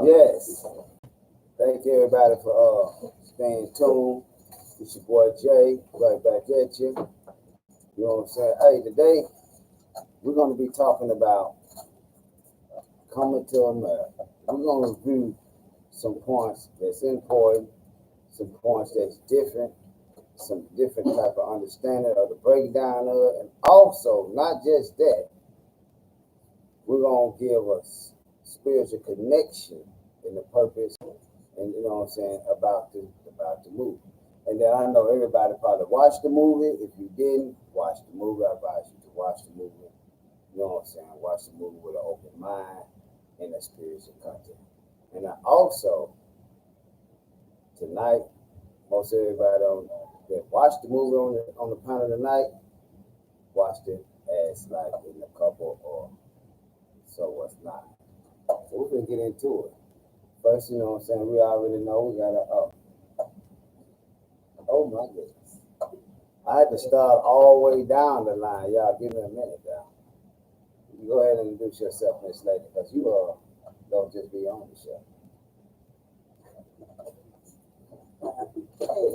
Yes. Thank everybody for staying tuned. It's your boy Jay, right back at you. You know what I'm saying? Hey, today we're gonna be talking about coming to America. We're gonna review some points that's important, some points that's different, some different type of understanding of the breakdown of it, and also not just that, we're gonna give us spiritual connection in the purpose and you know what I'm saying about the movie. And then I know everybody probably watched the movie. If you didn't watch the movie, I advise you to watch the movie. You know what I'm saying? Watch the movie with an open mind and a spiritual content. And I also tonight, most everybody on that watched the movie on the panel tonight watched it as like in a couple or so what's not. So we're gonna get into it. First, you know what I'm saying, we already know we gotta oh my goodness. I had to start all the way down the line. Y'all give me a minute now. You go ahead and introduce yourself, Miss Lady, because you don't just be on the show. Hey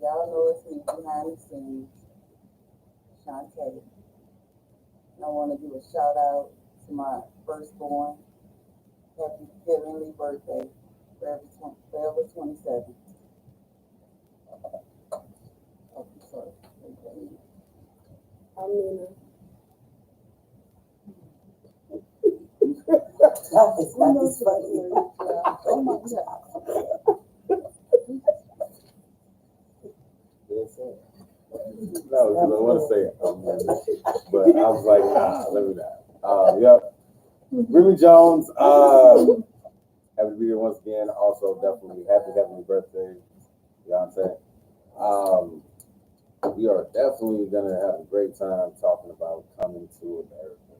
y'all know it's me behind the scenes, Shantae. And I want to give a shout out to my firstborn. Happy heavenly birthday, forever 27. Oh, sorry. I'm Nina. That is funny. Oh my God. Yes, sir. No, because I want to say it, but I was like, nah, let me not. Yep. Remy Jones, happy to be here once again. Also, definitely happy heavenly birthday. You know what I'm saying? We are definitely going to have a great time talking about coming to America.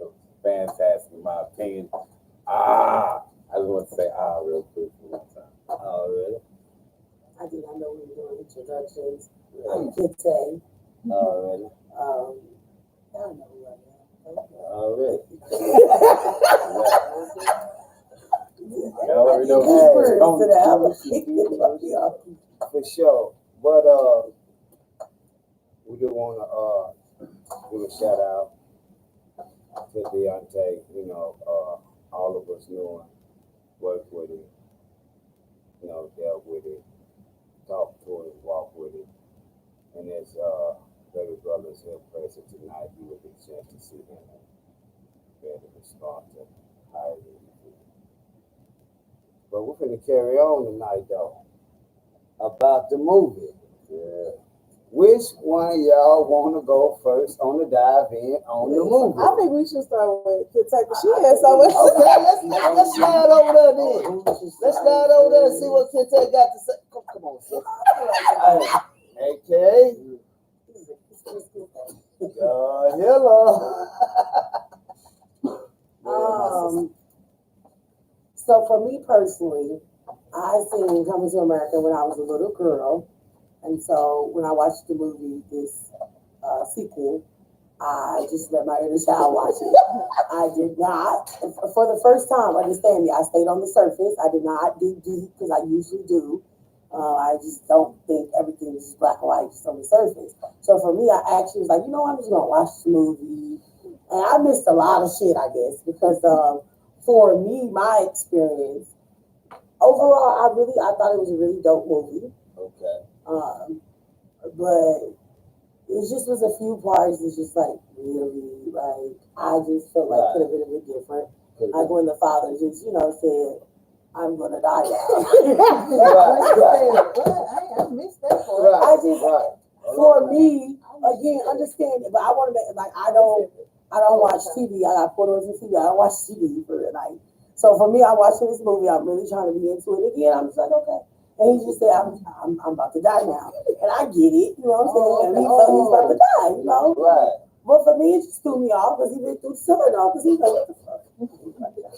It was fantastic, in my opinion. I just want to say real quick for one time. Oh, really? I did not know we were doing introductions. I'm Kitty. Already. I don't know who I am. Already. Y'all already know. For sure. But we do want to give a shout out to Deontay. You know, all of us knew him, worked with him, you know, dealt with it, talked to it, walked with it. And as baby brothers here present tonight, you will get a chance to see him and be able to respond to how he really feels. But we're going to carry on tonight, though, about the movie. Yeah. Which one of y'all want to go first on the dive in on the movie? I think we should start with Kitty. She has so much. Okay, let's slide over there then. Let's slide over there and see what Kitty got to say. Come on, sis. Okay. Hello. So for me personally, I seen Coming to America when I was a little girl. And so when I watched the movie, this sequel, I just let my inner child watch it. I did not, for the first time, understand me, I stayed on the surface. I did not dig deep because I usually do. I just don't think everything is black and white just on the surface. So for me, I actually was like, I'm just going to watch the movie. And I missed a lot of shit, I guess, because for me, my experience, overall, I thought it was a really dope movie. Okay. But it just was a few parts that's just like really like I just felt like could have been a bit different. Like when the father just said, "I'm gonna die now." I missed that part. For me again, understand it, but I want to make like I don't watch TV. I got photos of TV. I don't watch TV for the night. So for me, I'm watching this movie. I'm really trying to be into it again. I'm just like, okay. And he just said, I'm about to die now. And I get it, you know what I'm saying? And he thought he was about to die, you know? Right. But for me, it just threw me off because he went through something off because he was like, what the fuck?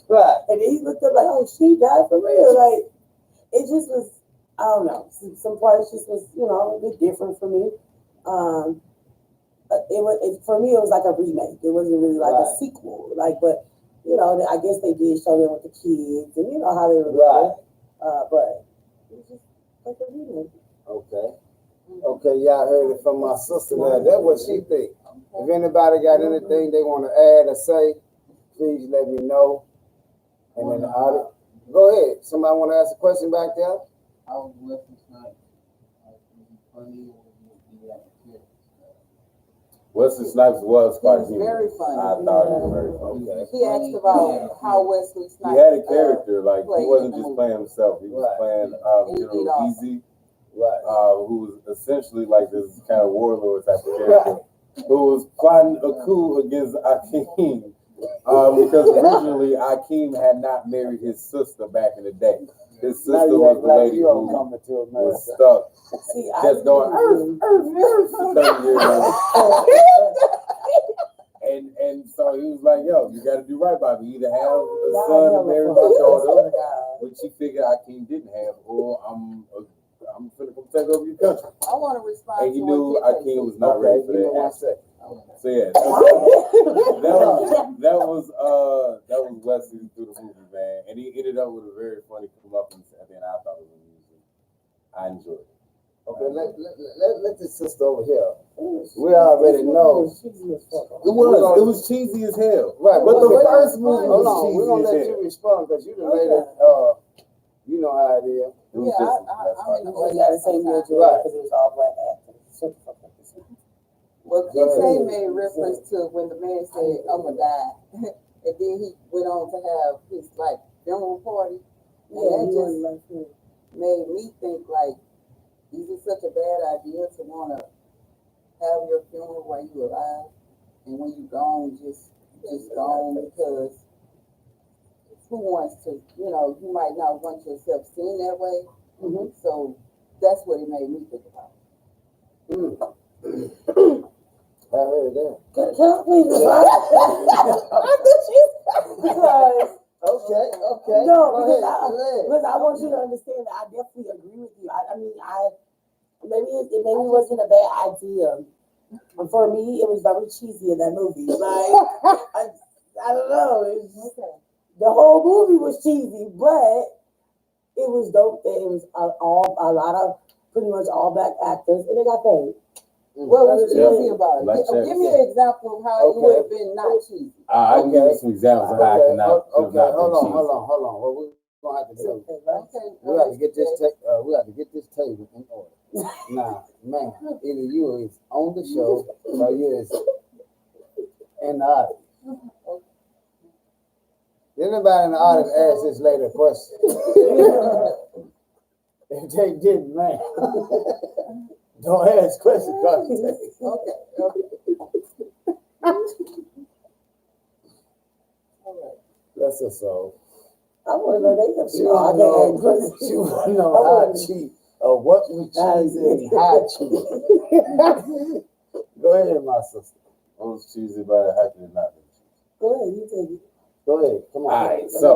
Right. And then he looked up like, oh, she died for real. Like, it just was, I don't know. Some parts just was, a bit different for me. For me, it was like a remake. It wasn't really like a sequel. Like, but you know, I guess they did show them with the kids, and you know how they were. Right. But it was just like a reading. Okay. Okay, y'all heard it from my sister there. That's what she think. If anybody got anything they want to add or say, please let me know. And then the audience, go ahead. Somebody want to ask a question back there? How was Wesley Snipes? Was he funny or was he like a kid? Wesley Snipes was He quite was humorous. very funny. I thought he was very funny. Okay. He asked about how Wesley He Snipes. had a character, like he played wasn't in the just movie. playing himself. He was Right. playing He did General awesome. Easy, Right. who was essentially like this kind of warlord type of character, who was plotting a coup against Akeem. Because originally Akeem had not married his sister back in the day. His Now sister you was act the like lady you don't who come to was America. stuck, See, just going for 30 years. And so he was like, yo, you got to do right by me. Either have a son or marry my daughter, which he figured Akeem didn't have, or I'm finna come take over your country. I want to respond And he to knew what Akeem Kid was not ready for give me one that. second. So yeah, that was Wesley through the movie, man. And he ended up with a very funny comeuppance at the end. I thought it was amusing. I enjoyed it. Okay, let this sister over here. We already know. It was cheesy as hell. Right, But the wait, first movie hold was on, we're cheesy gonna as let hell. you respond because you the lady, you know how it is. It was Yeah, different. I'm That's in the why. We gotta say Bill Jordan Right. because it was all black actors. Shut the fuck up. Well, Go Kid ahead. made reference to when the man said, "I'm gonna die," and then he went on to have his like funeral party, and Yeah, that he just was like him. made me think like, is it such a bad idea to want to have your funeral while you alive, and when you gone, just gone because who wants to, you know, you might not want yourself seen that way. Mhm. So that's what it made me think about. I heard that. Can I please respond? Because Okay. No, Go because ahead. because I want you to understand that I definitely agree with you. I mean, maybe it wasn't a bad idea. And for me, it was very cheesy in that movie. Like I don't know. The whole movie was cheesy, but it was dope. It was a lot of pretty much all black actors, and they got paid. What was Yeah. cheesy about it? Like Give me an example of how it would have been not cheesy. I can give you some examples of how I cannot. Okay, hold on. What we gonna have to do? Okay. We have to get this. We have to get this table in order. Now, man, either you is on the show or you is in the audience. Anybody in the audience ask this lady a question? If they didn't, man, don't ask questions. That's a soul. I want to know they She wanna know how cheap or what we cheese and how cheap. Go ahead, my sister. What was cheesy about it? How can it not be cheesy? Go ahead, you take it. Go ahead. Come on. All right, so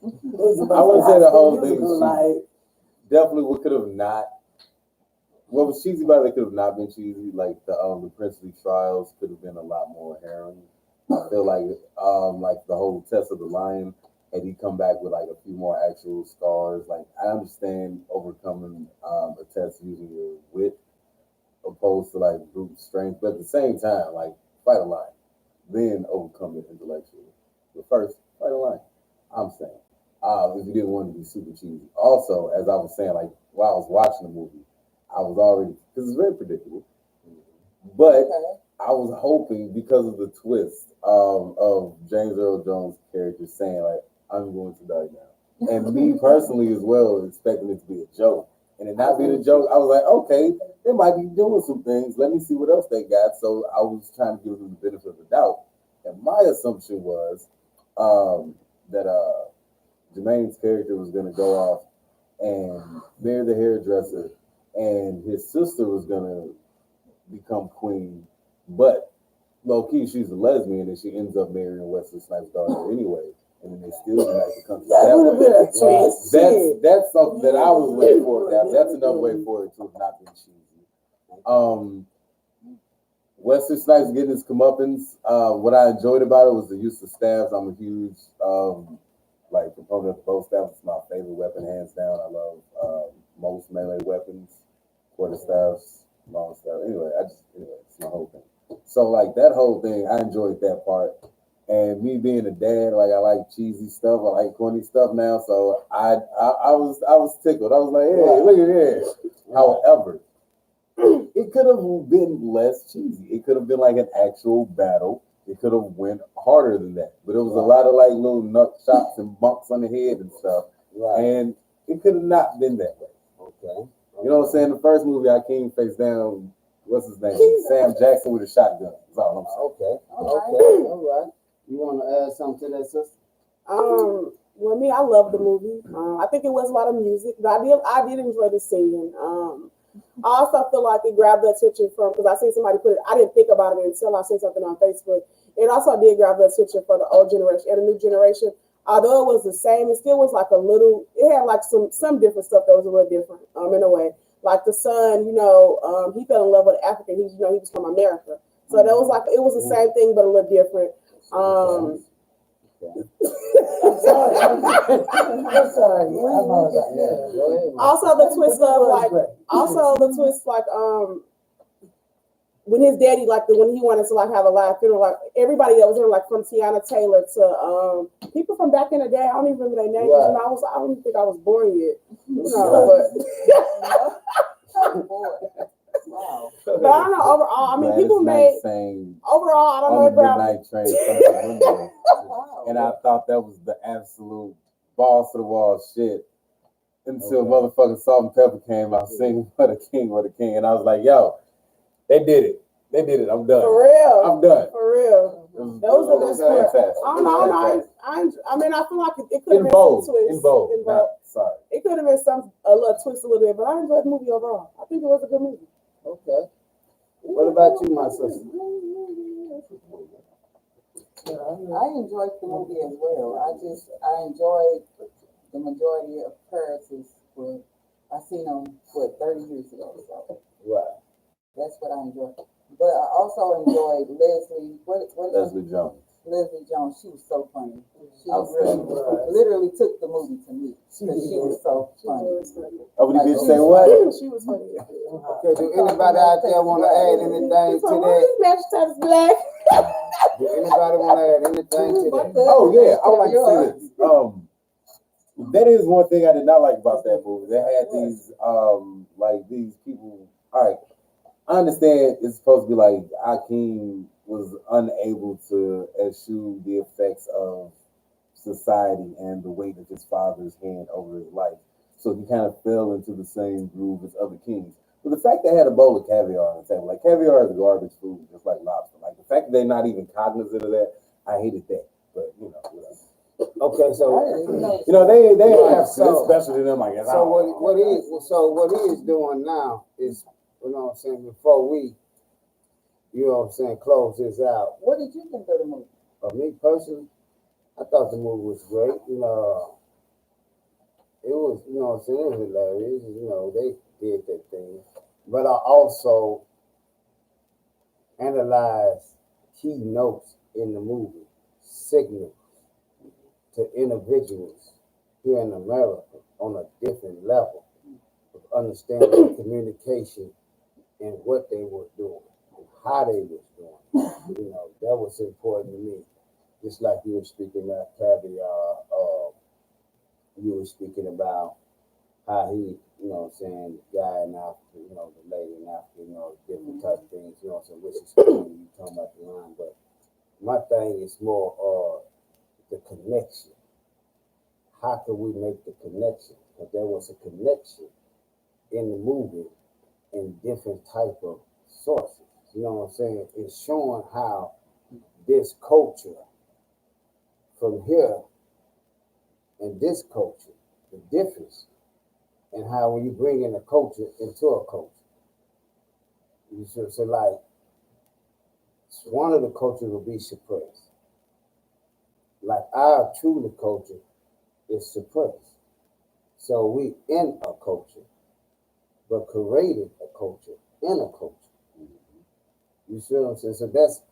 I wouldn't say the whole thing was was like, definitely what could have not. What was cheesy about it could have not been cheesy. Like the princely trials could have been a lot more harrowing. I feel like the whole test of the lion, had he come back with like a few more actual scars. Like I understand overcoming a test using your wit opposed to like brute strength, but at the same time, like fight a lion, then overcome it intellectually. But first, fight a lion. I'm saying, if you didn't want to be super cheesy. Also, as I was saying, like while I was watching the movie, I was already, because it's very predictable, but I was hoping because of the twist of James Earl Jones' character saying like, I'm going to die now. And me personally as well, expecting it to be a joke. And it not being a joke, I was like, okay, they might be doing some things. Let me see what else they got. So I was trying to give them the benefit of the doubt. And my assumption was that Jermaine's character was going to go off and marry the hairdresser, and his sister was going to become queen. But low-key, she's a lesbian, and she ends up marrying Wesley Snipes' daughter anyway. And then they still unite the country. that would have been a twist. That's something that I was looking for. That's another way for it to have not been cheesy. Wesley Snipes getting his comeuppance. What I enjoyed about it was the use of staves. I'm a huge like proponent of bow staff. It's my favorite weapon, hands down. I love most melee weapons, quarterstaffs, long staff. Anyway, it's my whole thing. So like that whole thing, I enjoyed that part. And me being a dad, like I like cheesy stuff, I like corny stuff now. So I was tickled. I was like, hey, look at this. However, it could have been less cheesy. It could have been like an actual battle. It could have went harder than that. But it was a lot of like little nut shots and bumps on the head and stuff. Right. And it could have not been that way. Okay. You know what I'm saying? The first movie, I came face down, what's his name? Sam Jackson with a shotgun. That's all I'm saying. Okay. All right. You want to add something to that, sister? Well, me, I love the movie. I think it was a lot of music, but I did enjoy the singing. I also feel like it grabbed the attention from, because I seen somebody put it, I didn't think about it until I seen something on Facebook. It also did grab the attention for the old generation and the new generation. Although it was the same, it still was like a little, it had like some different stuff that was a little different, in a way. Like the son, he fell in love with an African, he was from America. So that was like, it was the same thing, but a little different. Okay. I'm sorry. Yeah, go ahead. Also the twist like when his daddy when he wanted to like have a live funeral, like everybody that was there, like from Tiana Taylor to people from back in the day, I don't even remember their names. Right. And I don't even think I was born yet. Wow. But I don't know, overall, I mean, people made overall, I don't know on the about midnight train from the window. Wow. And I thought that was the absolute balls to the wall shit until Okay. motherfucking Salt and Pepper came out singing for the king. And I was like, yo, they did it. I'm done. for real. I'm done. For real. Those are the best part. Fantastic. I don't know. I mean, I feel like it could have been Involved. some twists. Involved. Sorry. It could have been a little twist a little bit, but I enjoyed the movie overall. I think it was a good movie. Okay. What about you, my sister? I enjoyed the movie as well. I enjoyed the majority of characters. I seen them 30 years ago. So Right. that's what I enjoyed. But I also enjoyed Leslie. Leslie Jones. Leslie Jones. She was so funny. She Outstanding. literally took the movie to me because she was so funny. Oh, but you say what? She was funny. Okay, do anybody out there want to add anything to that? Match types black. Do anybody want to add anything to that? Oh yeah, I would like to say this. That is one thing I did not like about that movie. They had these these people. All right, I understand it's supposed to be like Akeem was unable to eschew the effects of society and the weight of his father's hand over his life. So he kind of fell into the same groove as other kings. But the fact they had a bowl of caviar on the table, like caviar is garbage food, just like lobster. Like the fact that they're not even cognizant of that, I hated that. But whatever. Okay, so They have it's special to them, I guess. so what he is doing now is, before we, close this out. What did you think of the movie? Me personally, I thought the movie was great. It was, it was hilarious. They did that thing. But I also analyzed key notes in the movie, signals to individuals here in America on a different level of understanding communication and what they were doing and how they was doing. That was important to me. Just like you were speaking about caviar, you were speaking about how he, the guy in Africa, the lady in Africa, different type of things, which is you talking about the line. But my thing is more the connection. How can we make the connection? Because there was a connection in the movie in different type of sources. You know what I'm saying? It's showing how this culture from here and this culture, the difference, and how when you bring in a culture into a culture, you should say like one of the cultures will be suppressed. Like our truly culture is suppressed. So we in a culture, but created a culture in a culture. You see what I'm saying? So that's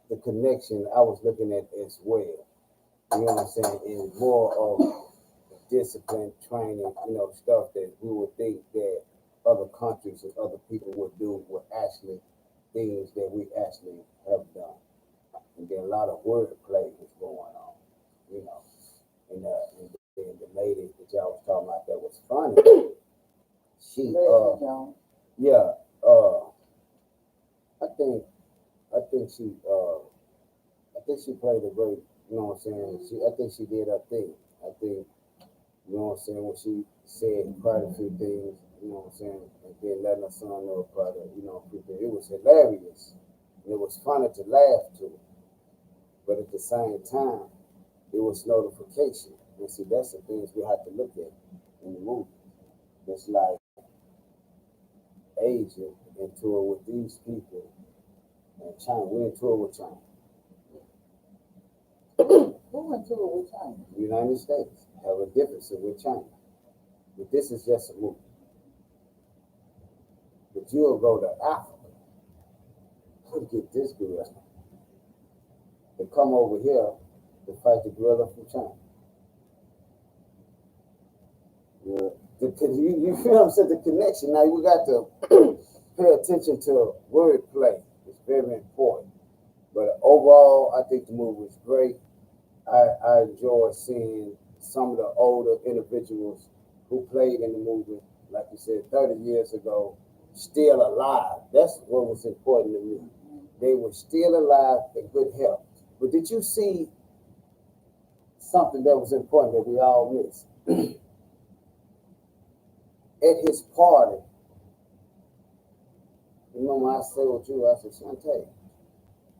the connection I was looking at as well. You know what I'm saying? And more of discipline, training, stuff that we would think that other countries and other people would do were actually things that we actually have done. And then a lot of wordplay was going on, you know. And then the lady that y'all was talking about that was funny, she Leslie Jones. yeah, I think she played a great, you know what I'm saying? I think she did her thing. I think, you know what I'm saying, when she said quite a few things, you know what I'm saying, and then letting her son know quite a, a few things. It was hilarious. And it was funny to laugh to. But at the same time, it was notification. And see, that's the things we have to look at in the movie. It's like Asia in tour with these people, and China, we're in tour with China. Who went to it with China? The United States have a difference with China. But this is just a movie. But you'll go to Africa to get this gorilla to come over here to fight the gorilla from China. Yeah. You feel what I'm saying? The connection. Now we got to pay attention to wordplay. It's very important. But overall, I think the movie was great. I enjoyed seeing some of the older individuals who played in the movie, like you said, 30 years ago, still alive. That's what was important to me. They were still alive in good health. But did you see something that was important that we all missed? At his party, when I said with you, I said, Shantae,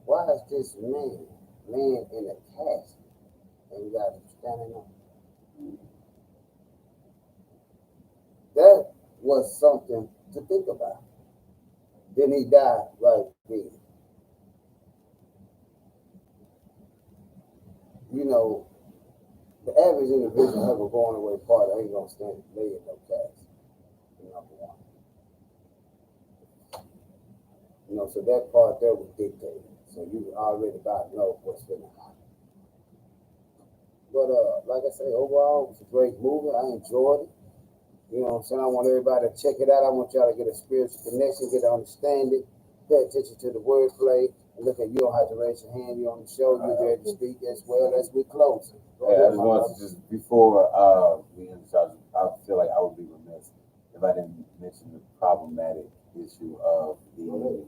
why is this man laying in a casket and you got him standing up? That was something to think about. Then he died right then. The average individual have a going away party ain't gonna stand lay in no casket. Number one. So that part there was dictated. So you already about know what's gonna happen. But like I say, overall, it was a great movie. I enjoyed it. You know what I'm saying? I want everybody to check it out. I want y'all to get a spiritual connection, get an understanding, pay attention to the wordplay. And look, you don't have to raise your hand. You're on the show. You're there to speak as well as we close. Yeah, I just wanted to before we end this, I feel like I would be remiss if I didn't mention the problematic issue of the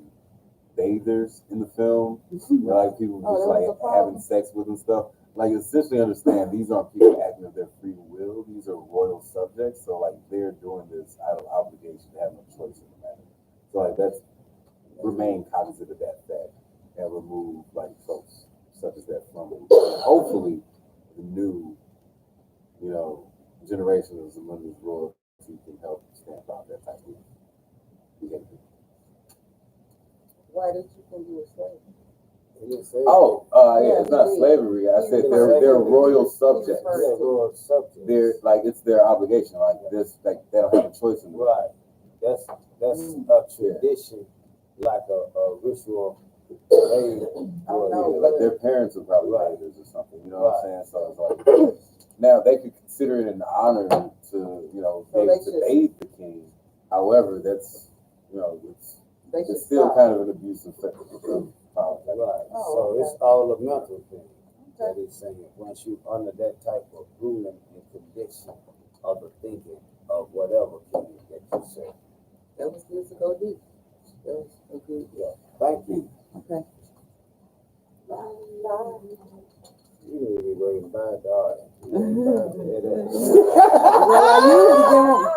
bathers in the film. Like people just like having sex with and stuff. Like essentially understand these aren't people acting of their free will. These are royal subjects. So like they're doing this out of obligation to have no choice in the matter. So like that's remain cognizant of that fact and remove like folks such as that from it. Hopefully the new, generation of Zamundis royalty can help stamp out that type of behavior. Why did you think you were slave? It's not slavery. I said they're royal subjects. Yeah, royal subjects. They're like it's their obligation. Like this, like they don't have a choice in it. Right. That's a tradition, like a ritual. Like their parents are probably writers or something. You know what I'm saying? So it's like now they could consider it an honor to to bathe the king. However, that's it's still kind of an abusive power. Right. So it's all a mental thing that he's saying. Once you under that type of ruling and condition of the thinking of whatever king that you say. That was good to go deep. That was a good. Yeah. Thank you. Okay. You need to be waiting by the audience. Well, I usually don't.